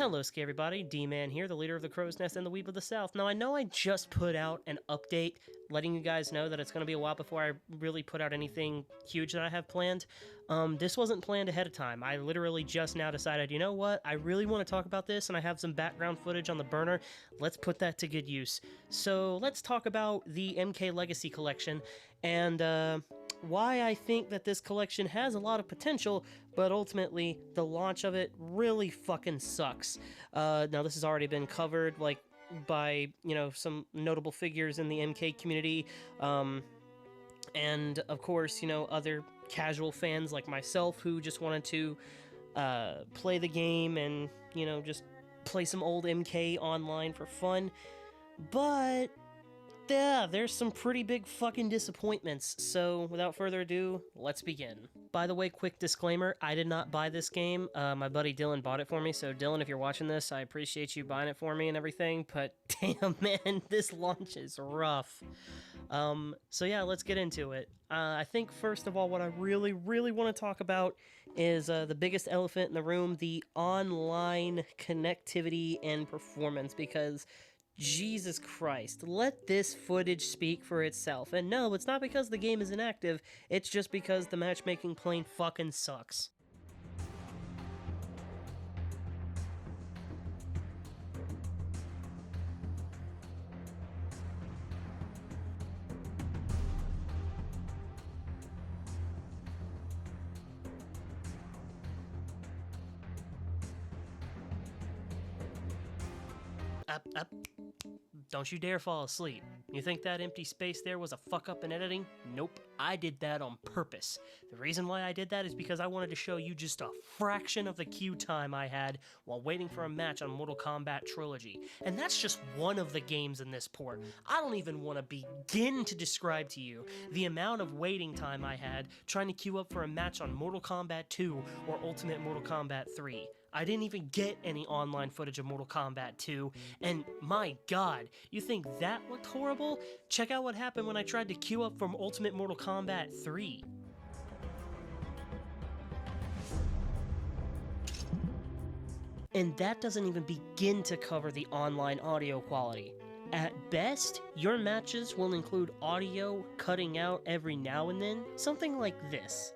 Hello, Ski everybody, D-Man here, the leader of the Crow's Nest and the Weeb of the South. Now, I know I just put out an update letting you guys know that it's going to be a while before I really put out anything huge that I have planned. This wasn't planned ahead of time. I literally just now decided, you know what, I really want to talk about this, and I have some background footage on the burner. Let's put that to good use. So, let's talk about the MK Legacy Collection, and, why I think that this collection has a lot of potential, but ultimately the launch of it really fucking sucks. Now this has already been covered, like, by, you know, some notable figures in the MK community, and of course, you know, other casual fans like myself who just wanted to play the game and, you know, just play some old MK online for fun. But yeah, there's some pretty big fucking disappointments, so without further ado, let's begin. By the way, quick disclaimer, I did not buy this game, my buddy Dylan bought it for me, so Dylan, if you're watching this, I appreciate you buying it for me and everything, but damn man, this launch is rough. So yeah, let's get into it. I think first of all, what I really want to talk about is the biggest elephant in the room, the online connectivity and performance, because Jesus Christ, let this footage speak for itself. And no, it's not because the game is inactive, it's just because the matchmaking plain fucking sucks. Up. Don't you dare fall asleep. You think that empty space there was a fuck up in editing? Nope, I did that on purpose. The reason why I did that is because I wanted to show you just a fraction of the queue time I had while waiting for a match on Mortal Kombat Trilogy. And that's just one of the games in this port. I don't even want to begin to describe to you the amount of waiting time I had trying to queue up for a match on Mortal Kombat 2 or Ultimate Mortal Kombat 3. I didn't even get any online footage of Mortal Kombat 2, and my god, you think that looked horrible? Check out what happened when I tried to queue up from Ultimate Mortal Kombat 3. And that doesn't even begin to cover the online audio quality. At best, your matches will include audio cutting out every now and then, something like this.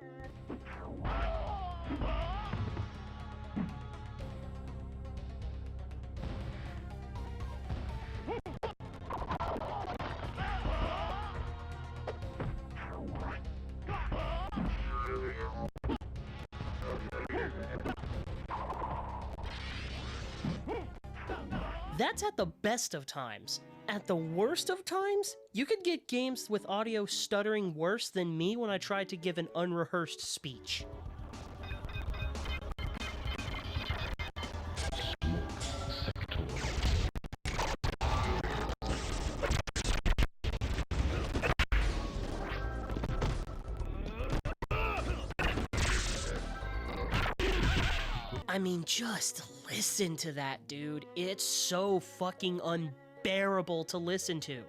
That's at the best of times. At the worst of times, you could get games with audio stuttering worse than me when I tried to give an unrehearsed speech. I mean, just listen to that, dude. It's so fucking unbearable to listen to.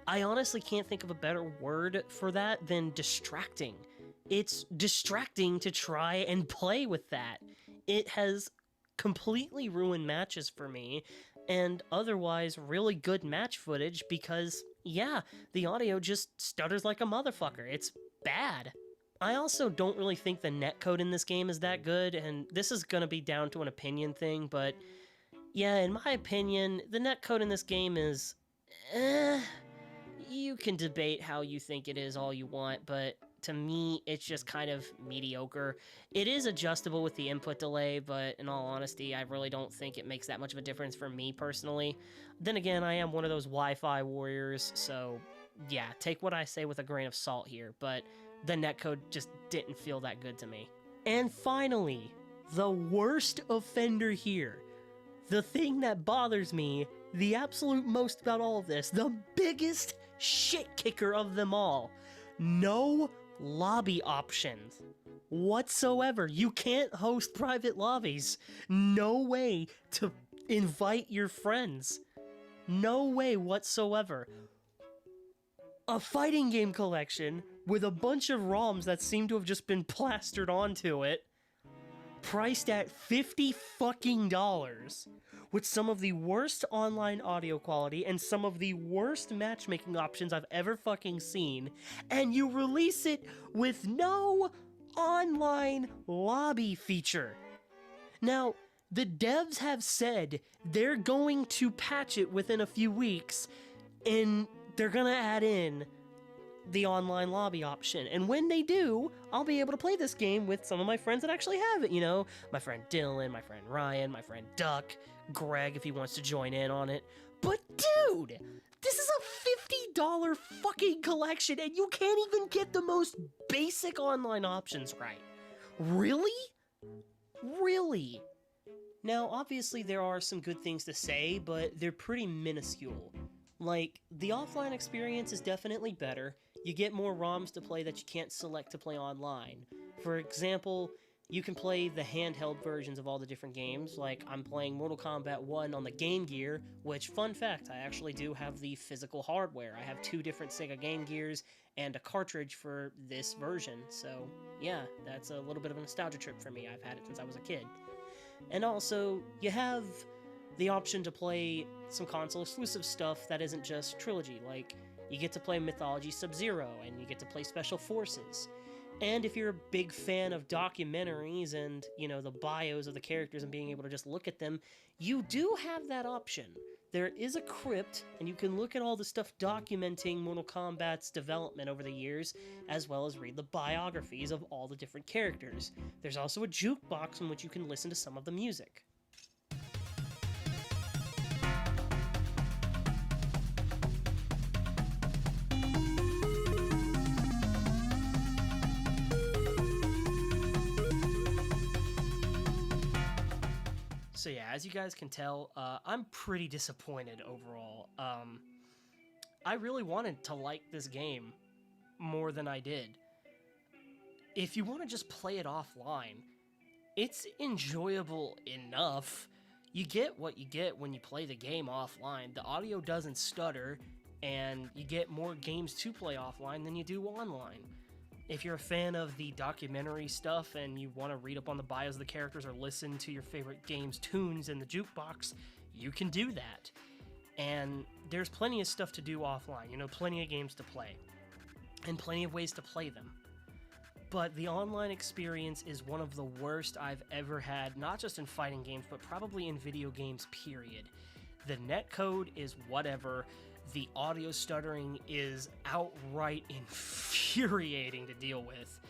I honestly can't think of a better word for that than distracting. It's distracting to try and play with that. It has completely ruined matches for me, and otherwise really good match footage because, yeah, the audio just stutters like a motherfucker. It's bad. I also don't really think the netcode in this game is that good, and this is gonna be down to an opinion thing, but yeah, in my opinion, the netcode in this game is, you can debate how you think it is all you want, but to me, it's just kind of mediocre. It is adjustable with the input delay, but in all honesty, I really don't think it makes that much of a difference for me personally. Then again, I am one of those Wi-Fi warriors, so yeah, take what I say with a grain of salt here, but the netcode just didn't feel that good to me. And finally, the worst offender here. The thing that bothers me the absolute most about all of this, the biggest shit kicker of them all. No lobby options whatsoever. You can't host private lobbies. No way to invite your friends. No way whatsoever. A fighting game collection with a bunch of ROMs that seem to have just been plastered onto it. priced at $50 fucking dollars, with some of the worst online audio quality and some of the worst matchmaking options I've ever fucking seen, and you release it with no online lobby feature. Now, the devs have said they're going to patch it within a few weeks, and they're gonna add in the online lobby option. And when they do, I'll be able to play this game with some of my friends that actually have it, you know? My friend Dylan, my friend Ryan, my friend Duck, Greg if he wants to join in on it. But dude, this is a $50 fucking collection and you can't even get the most basic online options right. Really? Really? Now, obviously there are some good things to say, but they're pretty minuscule. Like, the offline experience is definitely better. You get more ROMs to play that you can't select to play online. For example, you can play the handheld versions of all the different games, like I'm playing Mortal Kombat 1 on the Game Gear, which, fun fact, I actually do have the physical hardware. I have 2 different Sega Game Gears and a cartridge for this version, so yeah, that's a little bit of a nostalgia trip for me. I've had it since I was a kid. And also, you have the option to play some console exclusive stuff that isn't just Trilogy, like you get to play Mythology Sub-Zero and you get to play Special Forces. And if you're a big fan of documentaries and, you know, the bios of the characters and being able to just look at them, you do have that option. There is a crypt, and you can look at all the stuff documenting Mortal Kombat's development over the years, as well as read the biographies of all the different characters. There's also a jukebox in which you can listen to some of the music. So yeah, as you guys can tell, I'm pretty disappointed overall. I really wanted to like this game more than I did. If you want to just play it offline, it's enjoyable enough. You get what you get when you play the game offline. The audio doesn't stutter, and you get more games to play offline than you do online. If you're a fan of the documentary stuff and you want to read up on the bios of the characters or listen to your favorite game's tunes in the jukebox, you can do that. And there's plenty of stuff to do offline, you know, plenty of games to play, and plenty of ways to play them. But the online experience is one of the worst I've ever had, not just in fighting games, but probably in video games, period. The netcode is whatever. The audio stuttering is outright infuriating to deal with.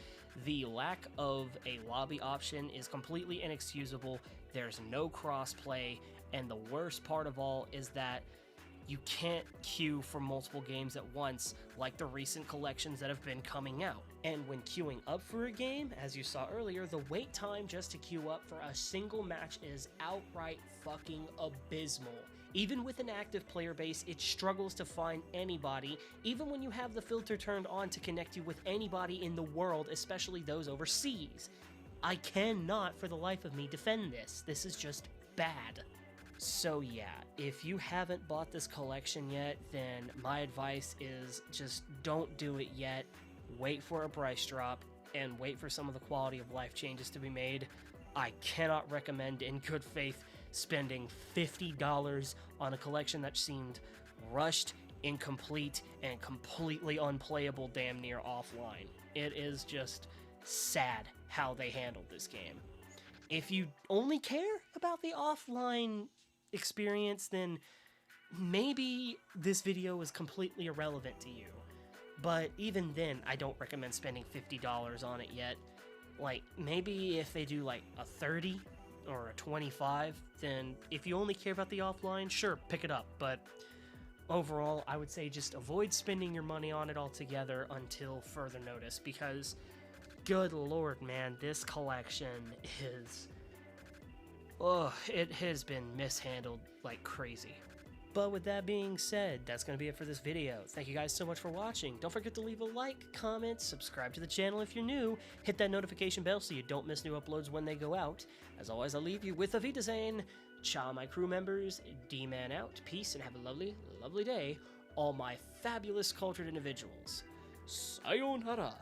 The lack of a lobby option is completely inexcusable. There's no crossplay, and the worst part of all is that you can't queue for multiple games at once like the recent collections that have been coming out. And when queuing up for a game, as you saw earlier, the wait time just to queue up for a single match is outright fucking abysmal. Even with an active player base, it struggles to find anybody, even when you have the filter turned on to connect you with anybody in the world, especially those overseas. I cannot, for the life of me, defend this. This is just bad. So yeah, if you haven't bought this collection yet, then my advice is just don't do it yet. Wait for a price drop, and wait for some of the quality of life changes to be made. I cannot recommend in good faith spending $50 on a collection that seemed rushed, incomplete, and completely unplayable damn near offline. It is just sad how they handled this game. If you only care about the offline experience, then maybe this video is completely irrelevant to you. But even then, I don't recommend spending $50 on it yet. Like, maybe if they do like a 30 or a 25, then if you only care about the offline, sure, pick it up. But overall, I would say just avoid spending your money on it altogether until further notice, because good lord, man, this collection is... it has been mishandled like crazy. But with that being said, that's going to be it for this video. Thank you guys so much for watching. Don't forget to leave a like, comment, subscribe to the channel if you're new, hit that notification bell so you don't miss new uploads when they go out. As always, I'll leave you with Avita saying, ciao my crew members, D-Man out, peace, and have a lovely, lovely day, all my fabulous cultured individuals. Sayonara.